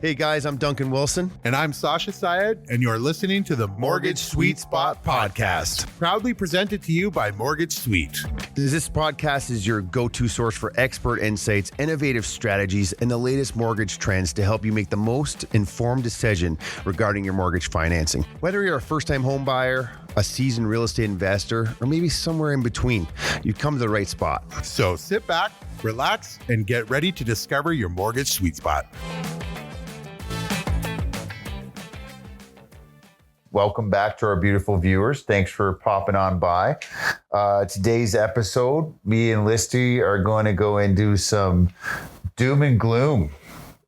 Hey guys, I'm Duncan Wilson. And I'm Sasha Syed, and you're listening to the Mortgage Sweet Spot Podcast, proudly presented to you by Mortgage Suite. This podcast is your go-to source for expert insights, innovative strategies, and the latest mortgage trends to help you make the most informed decision regarding your mortgage financing. Whether you're a first-time home buyer, a seasoned real estate investor, or maybe somewhere in between, you've come to the right spot. So sit back, relax, and get ready to discover your mortgage sweet spot. Welcome back to our beautiful viewers. Thanks for popping on by. Today's episode, me and Listy are going to go into some doom and gloom.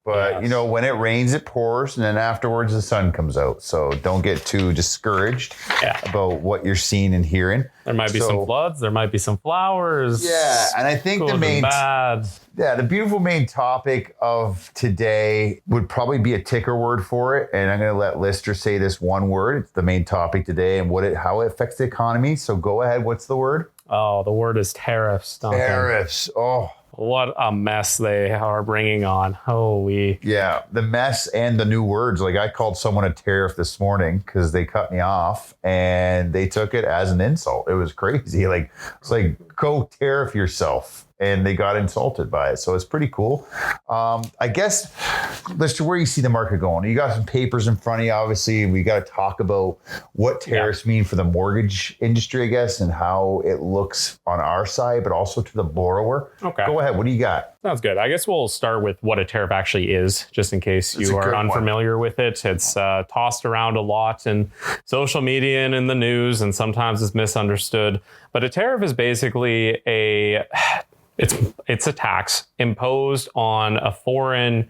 But, yes. You know, when it rains, it pours, and then afterwards the sun comes out. So don't get too discouraged about what you're seeing and hearing. There might be some floods. There might be some flowers. Yeah, and I think the beautiful main topic of today would probably be a ticker word for it. And I'm going to let Lister say this one word. It's the main topic today and how it affects the economy. So go ahead. What's the word? Oh, the word is tariffs. Duncan. Tariffs. Oh. What a mess they are bringing on. Yeah, the mess and the new words. Like I called someone a tariff this morning because they cut me off and they took it as an insult. It was crazy. Like it's like, go tariff yourself. And they got insulted by it. So it's pretty cool. I guess, Lister, where you see the market going? You got some papers in front of you, obviously. We got to talk about what tariffs mean for the mortgage industry, I guess, and how it looks on our side, but also to the borrower. Okay. Go ahead. What do you got? Sounds good. I guess we'll start with what a tariff actually is, just in case you are unfamiliar with it. It's tossed around a lot in social media and in the news, and sometimes it's misunderstood. But a tariff is basically it's a tax imposed on a foreign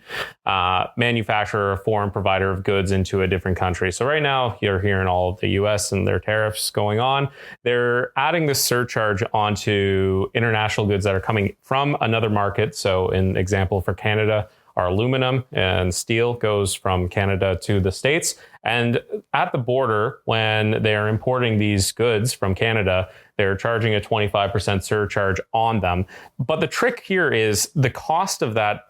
manufacturer, a foreign provider of goods into a different country. So right now you're hearing all of the US and their tariffs going on. They're adding this surcharge onto international goods that are coming from another market. So in example for Canada, our aluminum and steel goes from Canada to the States. And at the border, when they are importing these goods from Canada, they're charging a 25% surcharge on them. But the trick here is the cost of that.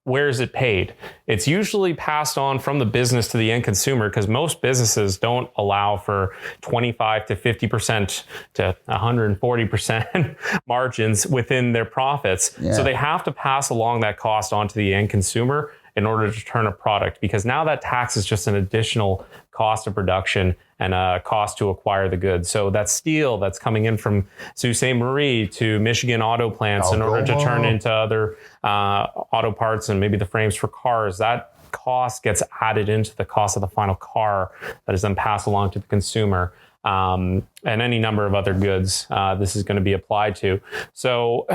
Where is it paid? It's usually passed on from the business to the end consumer because most businesses don't allow for 25 to 50% to 140% margins within their profits. Yeah. So they have to pass along that cost on to the end consumer in order to turn a product, because now that tax is just an additional cost of production and a cost to acquire the goods. So that steel that's coming in from Sault Ste. Marie to Michigan auto plants in order to turn into other auto parts and maybe the frames for cars, that cost gets added into the cost of the final car that is then passed along to the consumer. And any number of other goods this is going to be applied to. So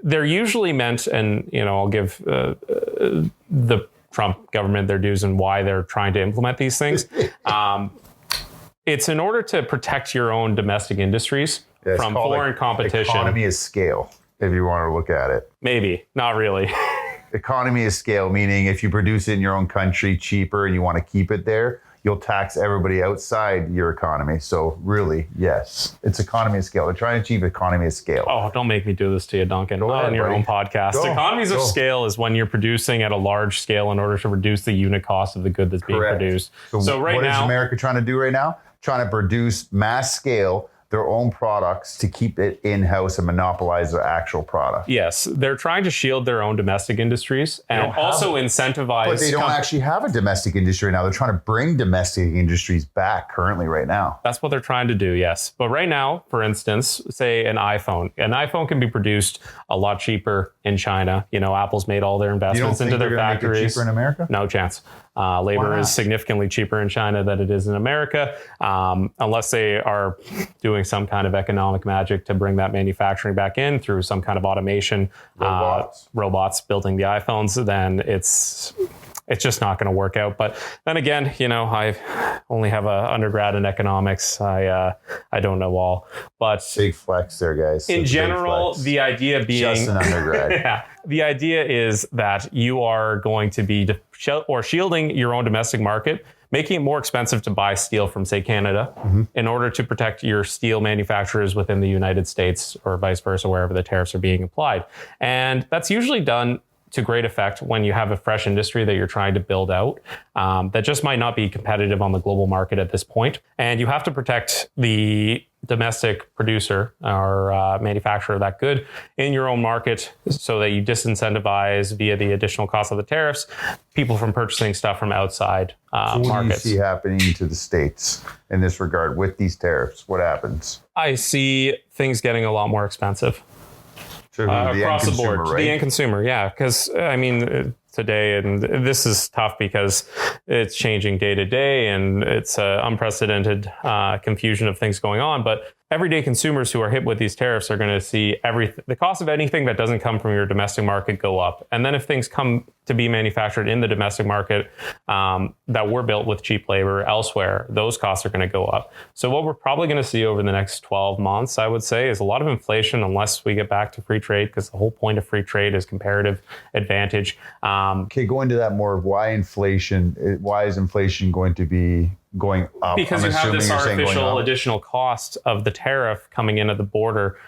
they're usually meant, and I'll give the Trump government their dues and why they're trying to implement these things. It's in order to protect your own domestic industries from foreign competition. Economy of scale, if you want to look at it. Maybe, not really. Economy of scale, meaning if you produce it in your own country cheaper and you want to keep it there, you'll tax everybody outside your economy. So really, yes, it's economy of scale. They're trying to achieve economy of scale. Oh, don't make me do this to you, Duncan. Not on your own podcast. Economies of scale is when you're producing at a large scale in order to reduce the unit cost of the good that's being produced. So right now, what is America trying to do right now? Trying to produce mass scale their own products to keep it in-house and monopolize their actual product. Yes, they're trying to shield their own domestic industries and also incentivize. But they don't actually have a domestic industry right now. They're trying to bring domestic industries back currently right now. That's what they're trying to do, yes. But right now, for instance, say an iPhone. An iPhone can be produced a lot cheaper in China. Apple's made all their investments into their factories. Make it cheaper in America? No chance. Labor is significantly cheaper in China than it is in America, unless they are doing some kind of economic magic to bring that manufacturing back in through some kind of automation, robots building the iPhones, then it's just not going to work out. But then again, I only have an undergrad in economics. I don't know all, but big flex there, guys. In general, the idea being just an undergrad. The idea is that you are going to be shielding your own domestic market, making it more expensive to buy steel from, say, Canada, in order to protect your steel manufacturers within the United States or vice versa, wherever the tariffs are being applied. And that's usually done to great effect when you have a fresh industry that you're trying to build out that just might not be competitive on the global market at this point. And you have to protect the domestic producer or manufacturer of that good in your own market so that you disincentivize via the additional cost of the tariffs people from purchasing stuff from outside markets. What do you see happening to the States in this regard with these tariffs? What happens? I see things getting a lot more expensive. To the across the end board, consumer, to right? the end consumer, yeah. Because I mean, today, and this is tough because it's changing day to day, and it's unprecedented confusion of things going on. But everyday consumers who are hit with these tariffs are going to see the cost of anything that doesn't come from your domestic market go up. And then if things come to be manufactured in the domestic market that were built with cheap labor elsewhere, those costs are going to go up. So what we're probably going to see over the next 12 months, I would say, is a lot of inflation unless we get back to free trade, because the whole point of free trade is comparative advantage. Okay, go into that more. Why inflation? Why is inflation going to be going up? Because you have this artificial additional cost of the tariff coming in at the border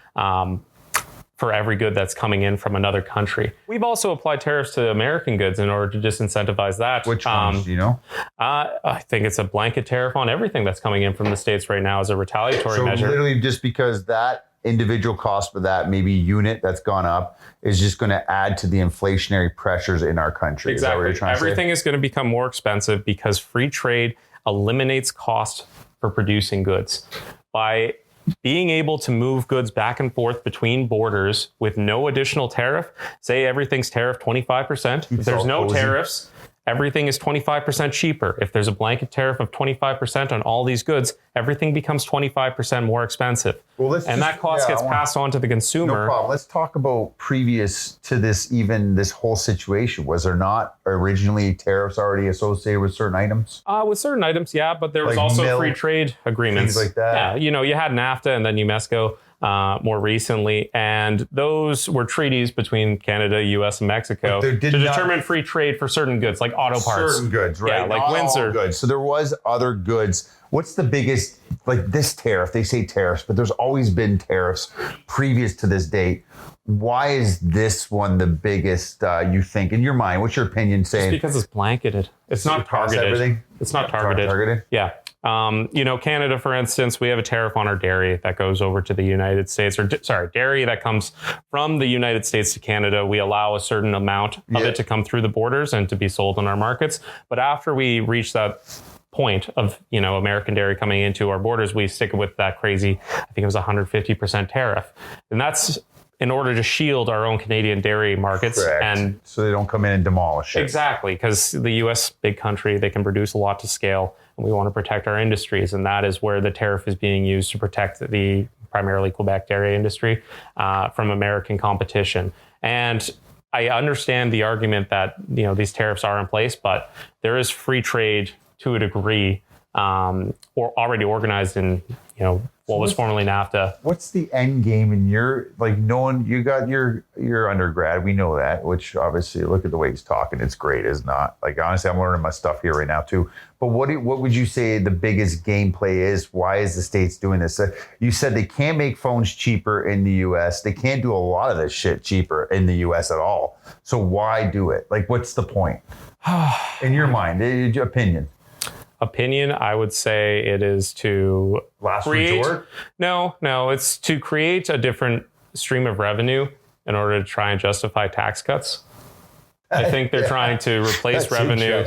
for every good that's coming in from another country. We've also applied tariffs to American goods in order to disincentivize that. Which ones, do you know? I think it's a blanket tariff on everything that's coming in from the States right now as a retaliatory measure. So literally just because that individual cost for that maybe unit that's gone up is just going to add to the inflationary pressures in our country. Exactly. Is that what you're trying to say? Everything is going to become more expensive because free trade eliminates cost for producing goods. By being able to move goods back and forth between borders with no additional tariff, say everything's tariff 25%. If there's no tariffs, everything is 25% cheaper. If there's a blanket tariff of 25% on all these goods, everything becomes 25% more expensive. And that cost gets passed on to the consumer. No problem. Let's talk about previous to this, even this whole situation. Was there not originally tariffs already associated with certain items? With certain items, yeah, but there was Like also milk, free trade agreements. things like that. Yeah, you know, you had NAFTA and then UMESCO more recently, and those were treaties between Canada, US, and Mexico to determine free trade for certain goods, like auto parts. Certain goods, right? Yeah, like Not Windsor. all goods. So there was other goods. What's the biggest, like this tariff? They say tariffs, but there's always been tariffs previous to this date. Why is this one the biggest, you think, in your mind? What's your opinion saying? Just because it's blanketed. It's not targeted. Everything? It's not targeted. Yeah. You know, Canada, for instance, we have a tariff on our dairy that goes over to the United States, or dairy that comes from the United States to Canada. We allow a certain amount of it to come through the borders and to be sold in our markets. But after we reach that point of, you know, American dairy coming into our borders, we stick with that crazy, I think it was 150% tariff. And that's in order to shield our own Canadian dairy markets. Correct. And so they don't come in and demolish it. Exactly, because the U.S., big country, they can produce a lot to scale, and we want to protect our industries, and that is where the tariff is being used to protect the primarily Quebec dairy industry from American competition. And I understand the argument that, you know, these tariffs are in place, but there is free trade to a degree, or already organized in, you know, what was formerly NAFTA. What's the end game in your, like, knowing you got your undergrad, we know that, which obviously look at the way he's talking, it's great, is not like, honestly, I'm learning my stuff here right now too. But what would you say the biggest gameplay is? Why is the States doing this? You said they can't make phones cheaper in the US. They can't do a lot of this shit cheaper in the US at all. So why do it? Like, what's the point? In your mind, in your opinion? Opinion, I would say it is to resort? No, it's to create a different stream of revenue in order to try and justify tax cuts. I think they're trying to replace revenue.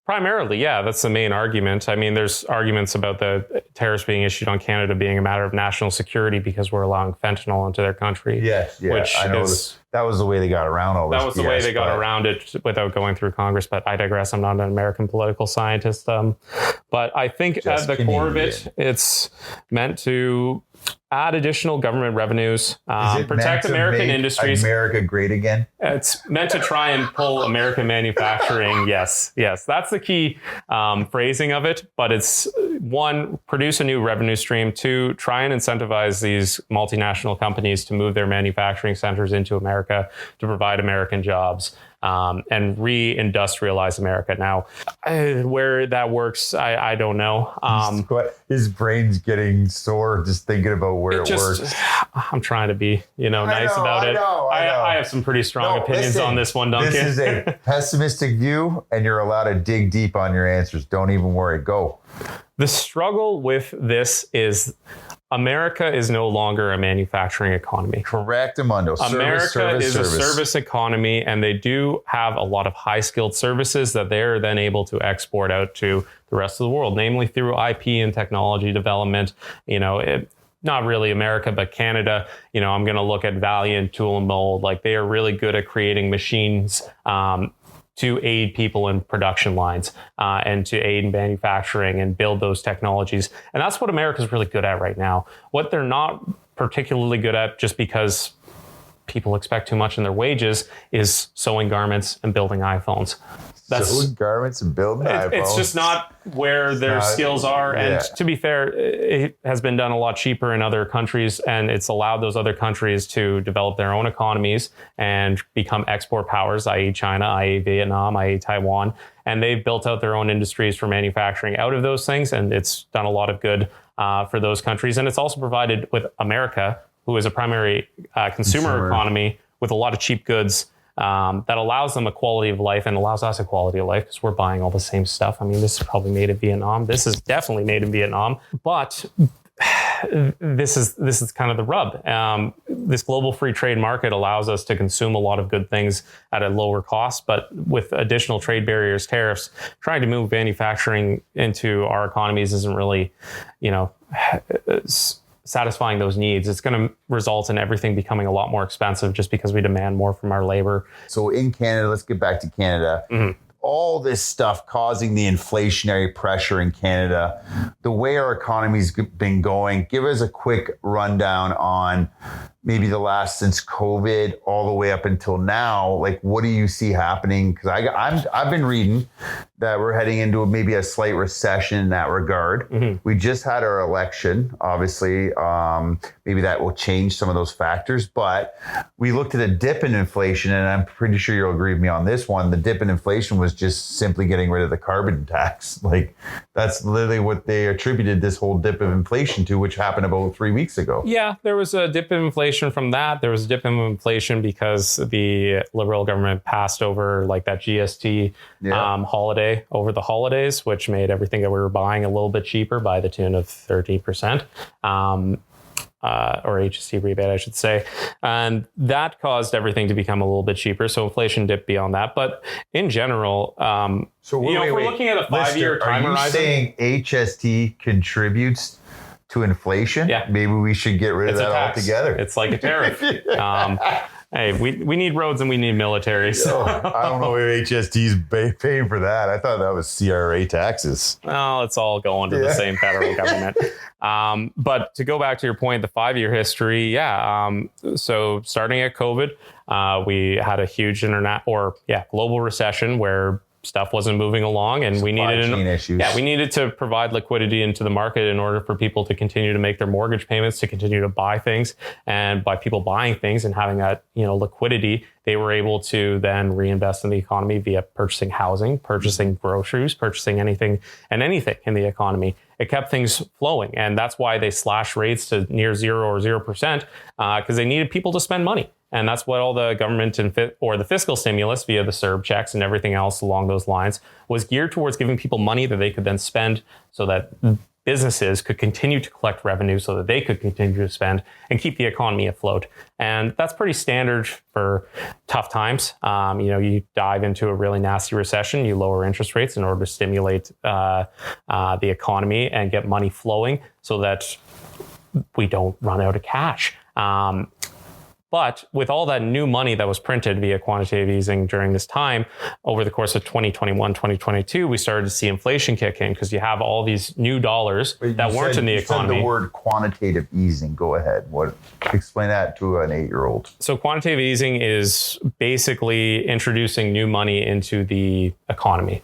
Primarily, yeah, that's the main argument. I mean, there's arguments about the tariffs being issued on Canada being a matter of national security because we're allowing fentanyl into their country. Yes, yeah, which I know that was the way they got around all this. That was the way they got around it without going through Congress. But I digress. I'm not an American political scientist. But I think at the core of it, it's meant to add additional government revenues, protect American industries. America great again. It's meant to try and pull American manufacturing. Yes, that's the key phrasing of it. But it's one, produce a new revenue stream. Two, try and incentivize these multinational companies to move their manufacturing centers into America to provide American jobs. And re-industrialize America. Now, where that works, I don't know. His brain's getting sore just thinking about where it works. I'm trying to be, nice about it. I have some pretty strong opinions on this one, Duncan. This is a pessimistic view, and you're allowed to dig deep on your answers. Don't even worry. Go. The struggle with this is America is no longer a manufacturing economy. Correct, Amundo. America is a service economy, and they do have a lot of high-skilled services that they're then able to export out to the rest of the world, namely through IP and technology development. Not really America, but Canada. I'm going to look at Valiant, Tool and Mold. Like, they are really good at creating machines to aid people in production lines and to aid in manufacturing and build those technologies. And that's what America's really good at right now. What they're not particularly good at, just because people expect too much in their wages, is sewing garments and building iPhones. Sewing garments and building iPhones. It's just not where their skills are. And to be fair, it has been done a lot cheaper in other countries, and it's allowed those other countries to develop their own economies and become export powers, i.e. China, i.e. Vietnam, i.e. Taiwan. And they've built out their own industries for manufacturing out of those things, and it's done a lot of good for those countries. And it's also provided with America, who is a primary consumer economy with a lot of cheap goods, that allows them a quality of life and allows us a quality of life because we're buying all the same stuff. I mean, this is probably made in Vietnam. This is definitely made in Vietnam, but this is kind of the rub. This global free trade market allows us to consume a lot of good things at a lower cost, but with additional trade barriers, tariffs, trying to move manufacturing into our economies isn't really, satisfying those needs. It's going to result in everything becoming a lot more expensive just because we demand more from our labor. So in Canada, let's get back to Canada. Mm-hmm. All this stuff causing the inflationary pressure in Canada, the way our economy's been going, give us a quick rundown on maybe the last since COVID all the way up until now. Like, what do you see happening? Because I've been reading that we're heading into maybe a slight recession in that regard. Mm-hmm. We just had our election, obviously. Maybe that will change some of those factors. But we looked at a dip in inflation, and I'm pretty sure you'll agree with me on this one. The dip in inflation was just simply getting rid of the carbon tax. Like, that's literally what they attributed this whole dip of inflation to, which happened about 3 weeks ago. Yeah, there was a dip in inflation from that. There was a dip in inflation because the Liberal government passed over like that GST holiday over the holidays, which made everything that we were buying a little bit cheaper by the tune of 30%. Or HST rebate, I should say. And that caused everything to become a little bit cheaper. So inflation dipped beyond that. But in general, if we're looking at a 5-year time horizon. Are you saying HST contributes to inflation? Yeah. Maybe we should get rid of that altogether. It's like a tariff. Hey, we need roads and we need military. So. I don't know if HST's paying for that. I thought that was CRA taxes. Well, it's all going to the same federal government. But to go back to your point, the 5-year history, so starting at COVID, we had a huge global recession where stuff wasn't moving along, and we needed to provide liquidity into the market in order for people to continue to make their mortgage payments, to continue to buy things. And by people buying things and having that, liquidity, they were able to then reinvest in the economy via purchasing housing, purchasing groceries, purchasing anything in the economy. It kept things flowing. And that's why they slashed rates to near 0 or 0%, because they needed people to spend money. And that's what all the government or the fiscal stimulus via the CERB checks and everything else along those lines was geared towards giving people money that they could then spend so that businesses could continue to collect revenue so that they could continue to spend and keep the economy afloat. And that's pretty standard for tough times. You dive into a really nasty recession, you lower interest rates in order to stimulate the economy and get money flowing so that we don't run out of cash. But with all that new money that was printed via quantitative easing during this time, over the course of 2021, 2022, we started to see inflation kick in because you have all these new dollars that weren't in the economy. You said the word quantitative easing. Go ahead. Explain that to an 8-year-old. So quantitative easing is basically introducing new money into the economy.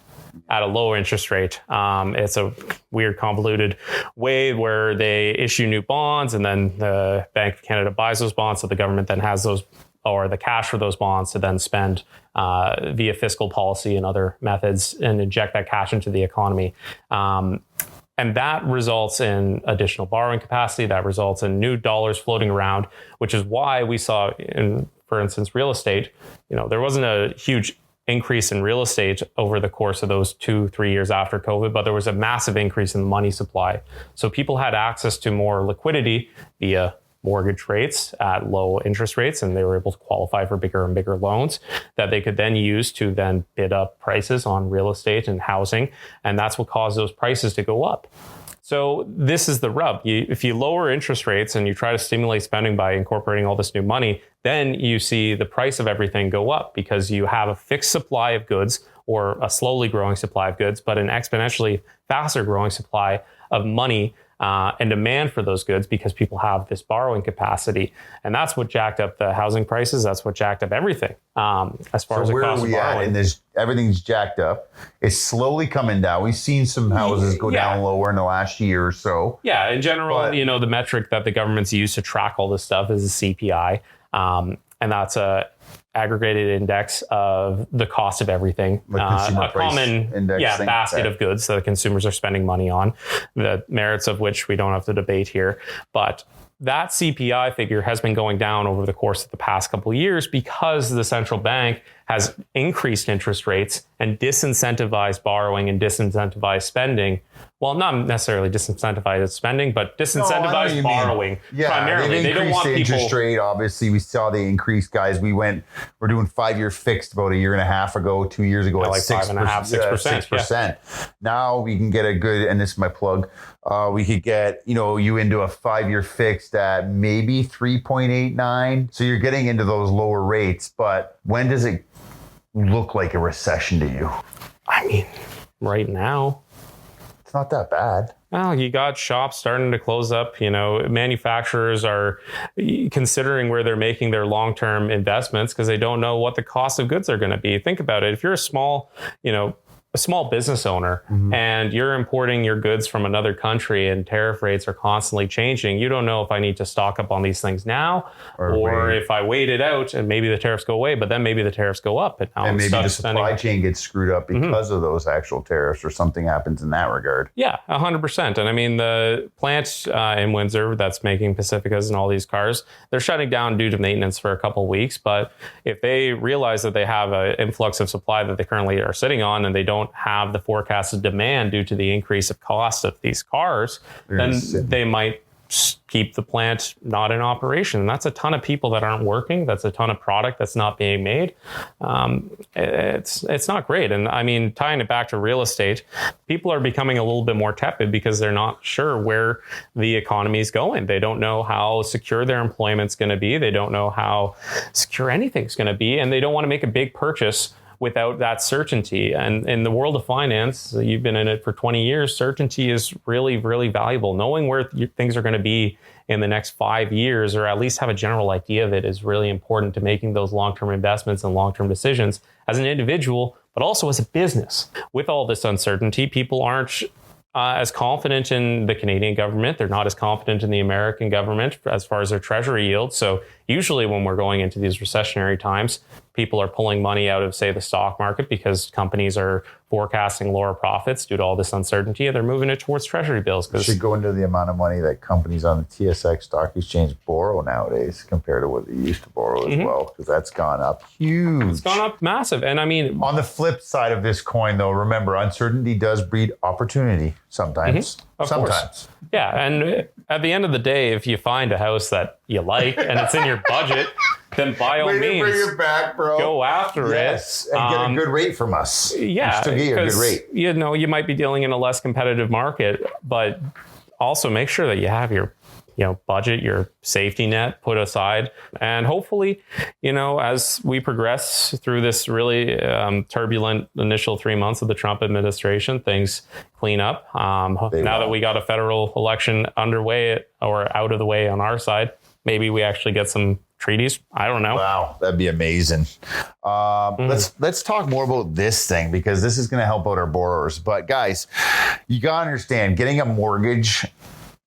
at a low interest rate. It's a weird, convoluted way where they issue new bonds, and then the Bank of Canada buys those bonds, so the government then has those, or the cash for those bonds, to then spend via fiscal policy and other methods and inject that cash into the economy. And that results in additional borrowing capacity. That results in new dollars floating around, which is why we saw in, for instance, real estate, there wasn't a huge increase in real estate over the course of those 2-3 years after COVID, but there was a massive increase in the money supply. So people had access to more liquidity via mortgage rates at low interest rates, and they were able to qualify for bigger and bigger loans that they could then use to then bid up prices on real estate and housing. And that's what caused those prices to go up. So this is the rub. If you lower interest rates and you try to stimulate spending by incorporating all this new money, then you see the price of everything go up because you have a fixed supply of goods, or a slowly growing supply of goods, but an exponentially faster growing supply of money and demand for those goods, because people have this borrowing capacity. And that's what jacked up the housing prices. That's what jacked up everything as far as the cost of borrowing. And everything's jacked up. It's slowly coming down. We've seen some houses go down lower in the last year or so. Yeah, in general, the metric that the government's used to track all this stuff is the CPI. And that's a aggregated index of the cost of everything, a common basket of goods that consumers are spending money on, the merits of which we don't have to debate here. But that CPI figure has been going down over the course of the past couple of years because the central bank has increased interest rates and disincentivized borrowing and disincentivized spending. Well, not necessarily disincentivized spending, but disincentivized borrowing primarily. They don't want people. Interest rate, obviously, we saw the increase, guys. We're doing 5-year fixed about a year and a half ago, 2 years ago, at like 5.5%, 6%. Now we can get a good, and this is my plug, we could get, you into a 5-year fixed at maybe 3.89. So you're getting into those lower rates, but when does it look like a recession to you? I mean, right now. It's not that bad. Well, you got shops starting to close up. Manufacturers are considering where they're making their long-term investments because they don't know what the cost of goods are going to be. Think about it. If you're a small business owner and you're importing your goods from another country and tariff rates are constantly changing, you don't know if I need to stock up on these things now or if I wait it out and maybe the tariffs go away, but then maybe the tariffs go up. And maybe the supply chain gets screwed up because of those actual tariffs, or something happens in that regard. Yeah, 100%. And I mean, the plant in Windsor that's making Pacificas and all these cars, they're shutting down due to maintenance for a couple of weeks. But if they realize that they have an influx of supply that they currently are sitting on and they don't have the forecasted demand due to the increase of cost of these cars, then they might keep the plant not in operation. And that's a ton of people that aren't working. That's a ton of product that's not being made. It's not great. And I mean, tying it back to real estate, people are becoming a little bit more tepid because they're not sure where the economy is going. They don't know how secure their employment's going to be. They don't know how secure anything's going to be. And they don't want to make a big purchase without that certainty. And in the world of finance, you've been in it for 20 years, certainty is really, really valuable. Knowing where things are going to be in the next 5 years, or at least have a general idea of it, is really important to making those long-term investments and long-term decisions as an individual, but also as a business. With all this uncertainty, people aren't as confident in the Canadian government. They're not as confident in the American government as far as their treasury yield. So usually when we're going into these recessionary times, people are pulling money out of, say, the stock market because companies are forecasting lower profits due to all this uncertainty, and they're moving it towards treasury bills. It should go into the amount of money that companies on the TSX stock exchange borrow nowadays compared to what they used to borrow as well, because that's gone up huge. It's gone up massive. And I mean, on the flip side of this coin, though, remember, uncertainty does breed opportunity sometimes. Of course. Yeah. And at the end of the day, if you find a house that you like and it's in your budget, then by all means, bring it back, bro. Go after it. And get a good rate from us. Yeah. Still get a good rate. You might be dealing in a less competitive market, but also make sure that you have your budget, your safety net put aside. And hopefully, as we progress through this really turbulent initial 3 months of the Trump administration, things clean up. Now that we got a federal election underway or out of the way on our side, maybe we actually get some treaties. I don't know. Wow, that'd be amazing. Let's talk more about this thing, because this is going to help out our borrowers. But guys, you got to understand, getting a mortgage,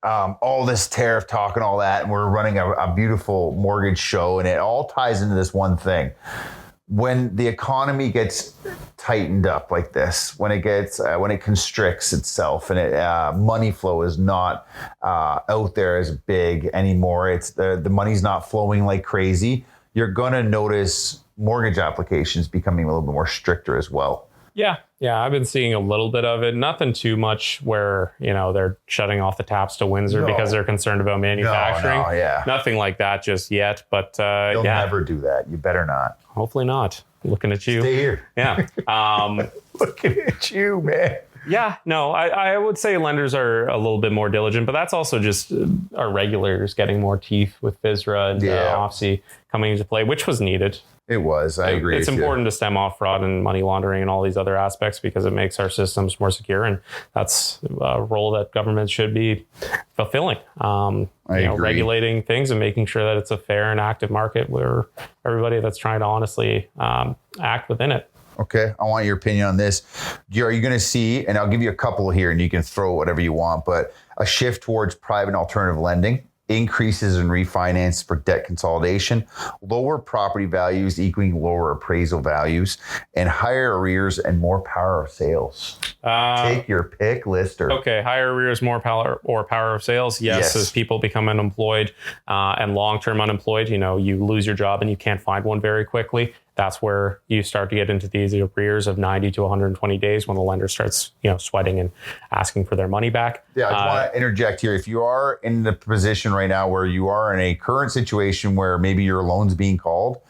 all this tariff talk and all that, and we're running a beautiful mortgage show, and it all ties into this one thing. When the economy gets tightened up like this, when it constricts itself, and money flow is not out there as big anymore, it's the money's not flowing like crazy, you're going to notice mortgage applications becoming a little bit more stricter as well. Yeah, I've been seeing a little bit of it. Nothing too much where, they're shutting off the taps to Windsor because they're concerned about manufacturing. Nothing like that just yet. But They'll never do that. You better not. Hopefully not. Looking at you. Stay here. Yeah. Looking at you, man. Yeah, no, I would say lenders are a little bit more diligent, but that's also just our regulators getting more teeth with FSRA and OFSI coming into play, which was needed. It was. I agree. It's important to stem off fraud and money laundering and all these other aspects, because it makes our systems more secure. And that's a role that government should be fulfilling. Regulating things and making sure that it's a fair and active market where everybody that's trying to honestly act within it. Okay, I want your opinion on this. Are you going to see, and I'll give you a couple here and you can throw whatever you want, but a shift towards private and alternative lending, increases in refinance for debt consolidation, lower property values equaling lower appraisal values, and higher arrears and more power of sales? Take your pick, Lister. Okay, higher arrears, more power of sales. Yes, as people become unemployed and long-term unemployed, you lose your job and you can't find one very quickly. That's where you start to get into these arrears of 90 to 120 days when the lender starts, sweating and asking for their money back. Yeah, I just want to interject here. If you are in the position right now where you are in a current situation where maybe your loan's being called,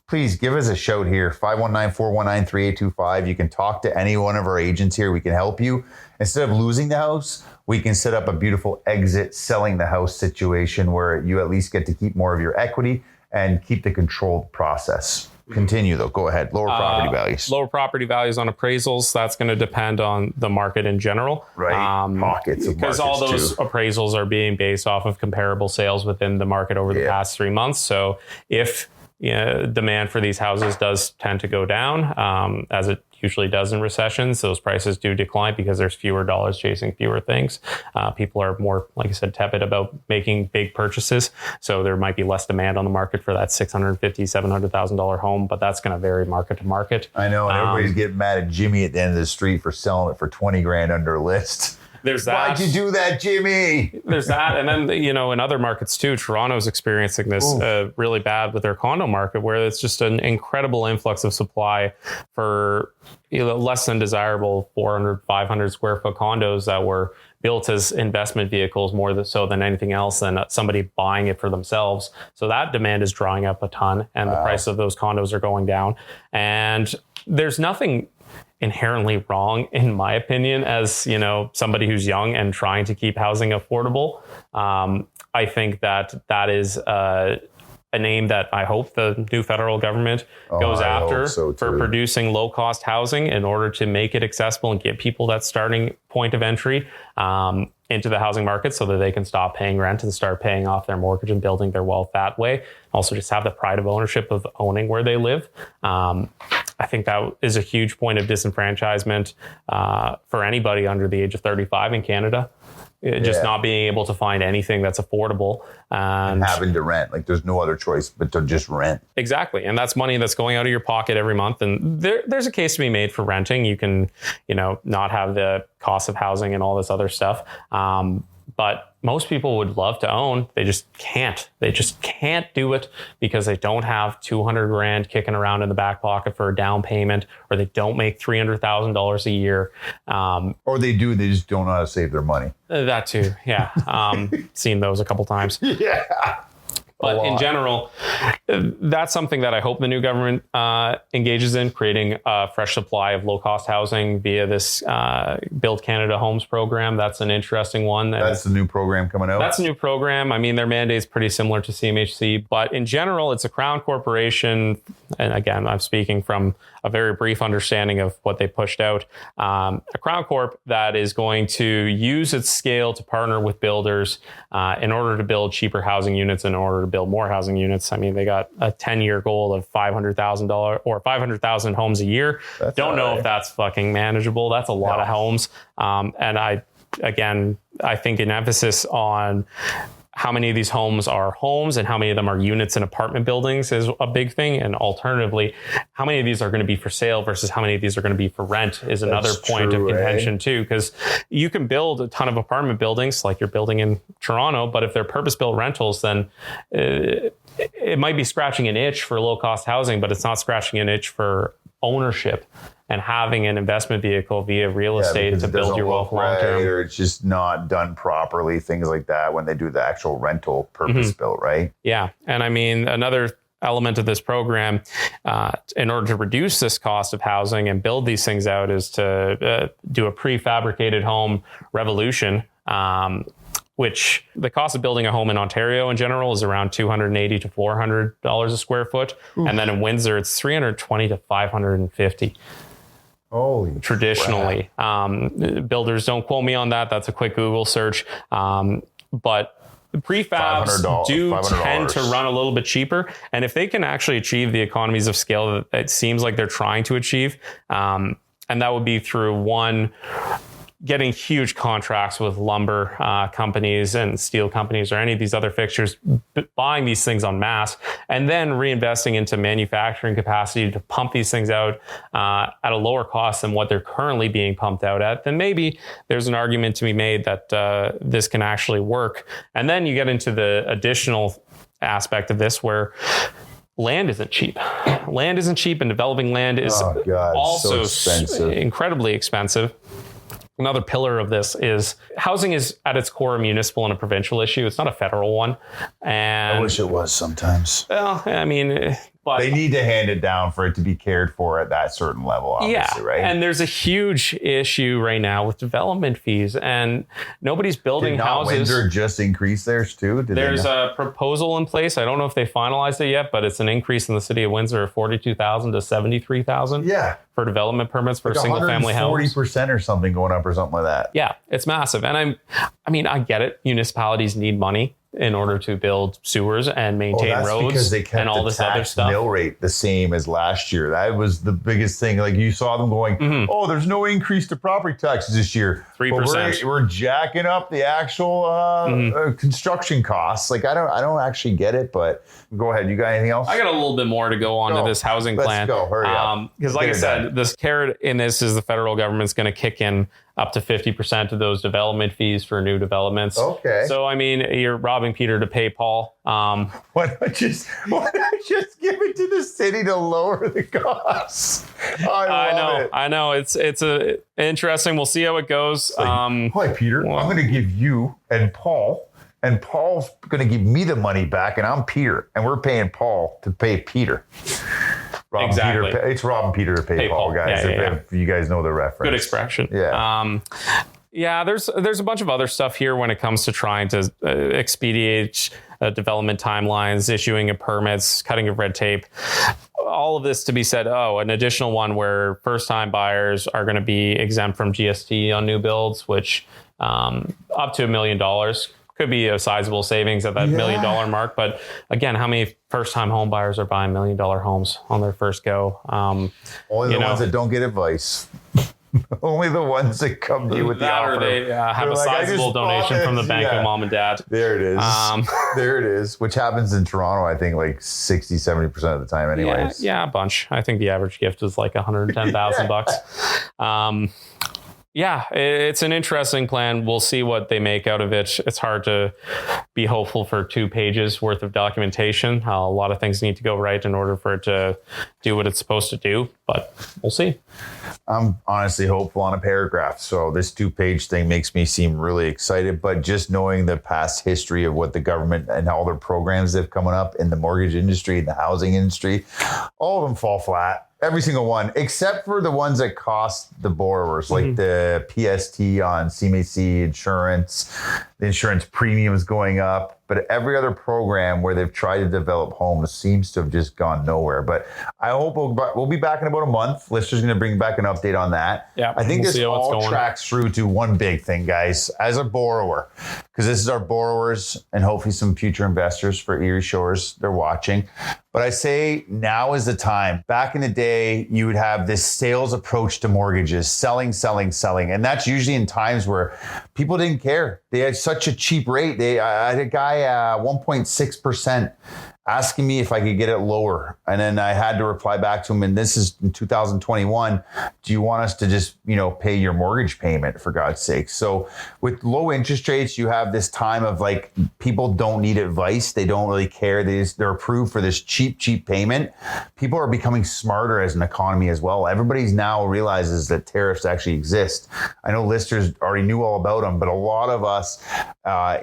please give us a shout here, 519-419-3825. You can talk to any one of our agents here. We can help you. Instead of losing the house, we can set up a beautiful exit selling the house situation where you at least get to keep more of your equity and keep the controlled process. Continue though. Go ahead. Lower property values. Lower property values on appraisals. That's going to depend on the market in general. Right. Pockets of because all those appraisals are being based off of comparable sales within the market over the past 3 months. So if demand for these houses does tend to go down, as it usually does in recessions, those prices do decline because there's fewer dollars chasing fewer things. People are more, like I said, tepid about making big purchases. So there might be less demand on the market for that $650,000, $700,000 home, but that's going to vary market to market. I know, and everybody's getting mad at Jimmy at the end of the street for selling it for 20 grand under list. There's that. Why'd you do that, Jimmy? There's that. And then, in other markets too, Toronto's experiencing this really bad with their condo market, where it's just an incredible influx of supply for less than desirable 400, 500 square foot condos that were built as investment vehicles more so than anything else, than somebody buying it for themselves. So that demand is drying up a ton, and the price of those condos are going down. And there's nothing inherently wrong, in my opinion, as somebody who's young and trying to keep housing affordable. I think that is a name that I hope the new federal government goes after for producing low cost housing in order to make it accessible and get people that starting point of entry into the housing market, so that they can stop paying rent and start paying off their mortgage and building their wealth that way. Also just have the pride of ownership of owning where they live. I think that is a huge point of disenfranchisement for anybody under the age of 35 in Canada. Just not being able to find anything that's affordable. And having to rent. Like there's no other choice but to just rent. Exactly. And that's money that's going out of your pocket every month. And there's a case to be made for renting. You can, not have the cost of housing and all this other stuff. But most people would love to own. They just can't. They just can't do it because they don't have 200 grand kicking around in the back pocket for a down payment, or they don't make $300,000 a year. Or they do, they just don't know how to save their money. That too. Yeah. Seen those a couple times. Yeah. But in general, that's something that I hope the new government engages in, creating a fresh supply of low-cost housing via this Build Canada Homes program. That's an interesting one. That's the new program coming out? That's a new program. I mean, their mandate's pretty similar to CMHC, but in general, it's a Crown corporation. and again, I'm speaking from a very brief understanding of what they pushed out, a Crown Corp that is going to use its scale to partner with builders in order to build cheaper housing units, in order to build more housing units. I mean, they got a 10-year goal of $500,000 or 500,000 homes a year. Don't know if that's fucking manageable. That's a lot of homes. And I think an emphasis on how many of these homes are homes and how many of them are units in apartment buildings is a big thing. And alternatively, how many of these are going to be for sale versus how many of these are going to be for rent is another point of contention too. Because you can build a ton of apartment buildings like you're building in Toronto, but if they're purpose-built rentals, then it might be scratching an itch for low-cost housing, but it's not scratching an itch for ownership and having an investment vehicle via real estate to build your wealth long term. Or it's just not done properly, things like that when they do the actual rental purpose built, right? Yeah. And I mean, another element of this program, in order to reduce this cost of housing and build these things out, is to do a prefabricated home revolution. Which the cost of building a home in Ontario in general is around $280 to $400 a square foot. Oof. And then in Windsor, it's $320 to $550. Holy traditionally. Builders, don't quote me on that. That's a quick Google search. But prefabs do tend to run a little bit cheaper. And if they can actually achieve the economies of scale that it seems like they're trying to achieve, and that would be through one, getting huge contracts with lumber companies and steel companies or any of these other fixtures, buying these things en masse, and then reinvesting into manufacturing capacity to pump these things out at a lower cost than what they're currently being pumped out at, then maybe there's an argument to be made that this can actually work. And then you get into the additional aspect of this where land isn't cheap. Land isn't cheap, and developing land is also so incredibly expensive. Another pillar of this is housing is at its core a municipal and a provincial issue. It's not a federal one. And I wish it was sometimes. Well, I mean, but they need to hand it down for it to be cared for at that certain level, obviously, right? And there's a huge issue right now with development fees, and nobody's building houses. Windsor just increased theirs too? There's a proposal in place. I don't know if they finalized it yet, but it's an increase in the city of Windsor of $42,000 to $73,000. Yeah. For development permits for single family homes. 40% or something going up or something like that. Yeah, it's massive. And I get it. Municipalities need money in order to build sewers and maintain roads because they kept and all this other stuff. Mill rate the same as last year. That was the biggest thing. Like you saw them going, oh, there's no increase to property taxes this year. 3%. We're jacking up the actual construction costs. Like I don't actually get it, but go ahead. You got anything else? I got a little bit more to go on to this housing plan. Let's go. Hurry up. Because like I said, this carrot in this is the federal government's going to kick in up to 50% of those development fees for new developments. Okay. So, I mean, you're robbing Peter to pay Paul. Why not just give it to the city to lower the costs? I know. It's interesting. We'll see how it goes. Hi, Peter. I'm going to give you and Paul, and Paul's going to give me the money back, and I'm Peter, and we're paying Paul to pay Peter. Exactly. It's robbing Peter to pay Paul, guys. If you guys know the reference. Good expression. Yeah. There's a bunch of other stuff here when it comes to trying to expedite development timelines, issuing of permits, cutting of red tape. All of this to be said, an additional one where first-time buyers are going to be exempt from GST on new builds, which up to $1 million. Could be a sizable savings at that $1 million mark. But again, how many first-time home buyers are buying $1 million homes on their first go? Only the ones that don't get advice. Only the ones that come to you with the offer. Or they have a sizable donation from the bank of mom and dad. There it is. There it is, which happens in Toronto, I think, like 60, 70% of the time anyways. Yeah, a bunch. I think the average gift is like $110,000. Yeah, it's an interesting plan. We'll see what they make out of it. It's hard to be hopeful for 2 pages worth of documentation. A lot of things need to go right in order for it to do what it's supposed to do, but we'll see. I'm honestly hopeful on a paragraph. So this 2-page thing makes me seem really excited, but just knowing the past history of what the government and all their programs that have coming up in the mortgage industry, the housing industry, all of them fall flat. Every single one, except for the ones that cost the borrowers, like the PST on CMHC insurance. the insurance premium is going up. But every other program where they've tried to develop homes seems to have just gone nowhere. But I hope we'll be back in about a month. Lister's going to bring back an update on that. Yeah, I think we'll this all tracks through to one big thing, guys. As a borrower, because this is our borrowers and hopefully some future investors for Erie Shores, they're watching. But I say now is the time. Back in the day, you would have this sales approach to mortgages, selling. And that's usually in times where people didn't care. They had such a cheap rate. I had a guy 1.6% asking me if I could get it lower. And then I had to reply back to him, and this is in 2021. Do you want us to just, pay your mortgage payment, for God's sake? So with low interest rates, you have this time of like, people don't need advice. They don't really care. They're approved for this cheap payment. People are becoming smarter as an economy as well. Everybody's now realizes that tariffs actually exist. I know listeners already knew all about them, but a lot of us, going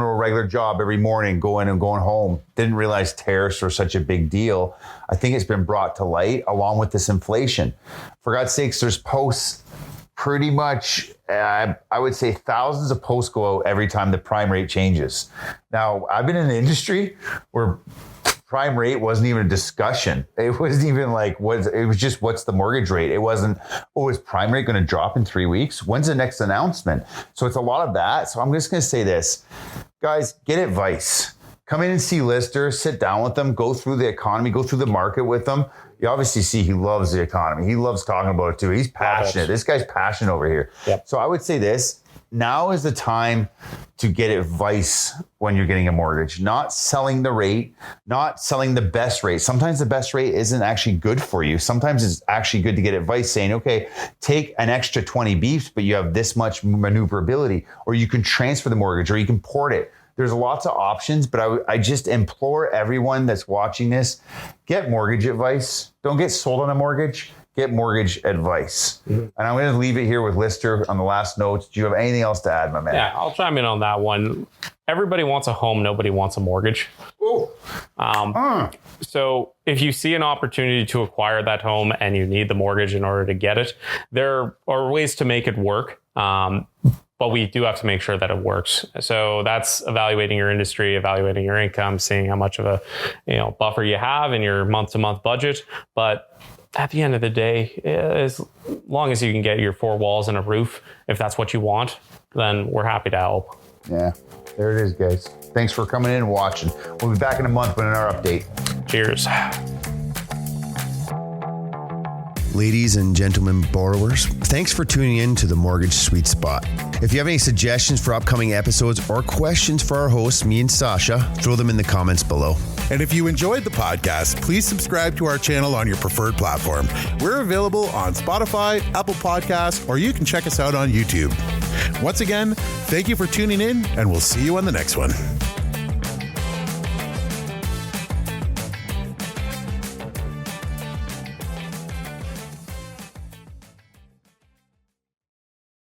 to a regular job every morning, going home, didn't realize tariffs were such a big deal. I think it's been brought to light along with this inflation. For God's sakes, there's posts pretty much, I would say thousands of posts go out every time the prime rate changes. Now, I've been in an industry where prime rate wasn't even a discussion. It wasn't even like, it was just, what's the mortgage rate? It wasn't, is prime rate going to drop in 3 weeks? When's the next announcement? So it's a lot of that. So I'm just going to say this, guys, get advice. Come in and see Lister, sit down with them, go through the economy, go through the market with them. You obviously see he loves the economy. He loves talking about it too. He's passionate. This guy's passionate over here. Yep. So I would say this, now is the time to get advice when you're getting a mortgage, not selling the rate, not selling the best rate. Sometimes the best rate isn't actually good for you. Sometimes it's actually good to get advice saying, okay, take an extra 20 beeps, but you have this much maneuverability, or you can transfer the mortgage, or you can port it. There's lots of options, but I just implore everyone that's watching this, get mortgage advice. Don't get sold on a mortgage. Get mortgage advice. Mm-hmm. And I'm going to leave it here with Lister on the last notes. Do you have anything else to add, my man? Yeah, I'll chime in on that one. Everybody wants a home. Nobody wants a mortgage. So if you see an opportunity to acquire that home and you need the mortgage in order to get it, there are ways to make it work. But we do have to make sure that it works. So that's evaluating your industry, evaluating your income, seeing how much of a buffer you have in your month-to-month budget. But at the end of the day, as long as you can get your 4 walls and a roof, if that's what you want, then we're happy to help. Yeah, there it is, guys. Thanks for coming in and watching. We'll be back in a month with our update. Cheers. Ladies and gentlemen borrowers, thanks for tuning in to the Mortgage Sweet Spot. If you have any suggestions for upcoming episodes or questions for our hosts, me and Sasha, throw them in the comments below. And if you enjoyed the podcast, please subscribe to our channel on your preferred platform. We're available on Spotify, Apple Podcasts, or you can check us out on YouTube. Once again, thank you for tuning in, and we'll see you on the next one.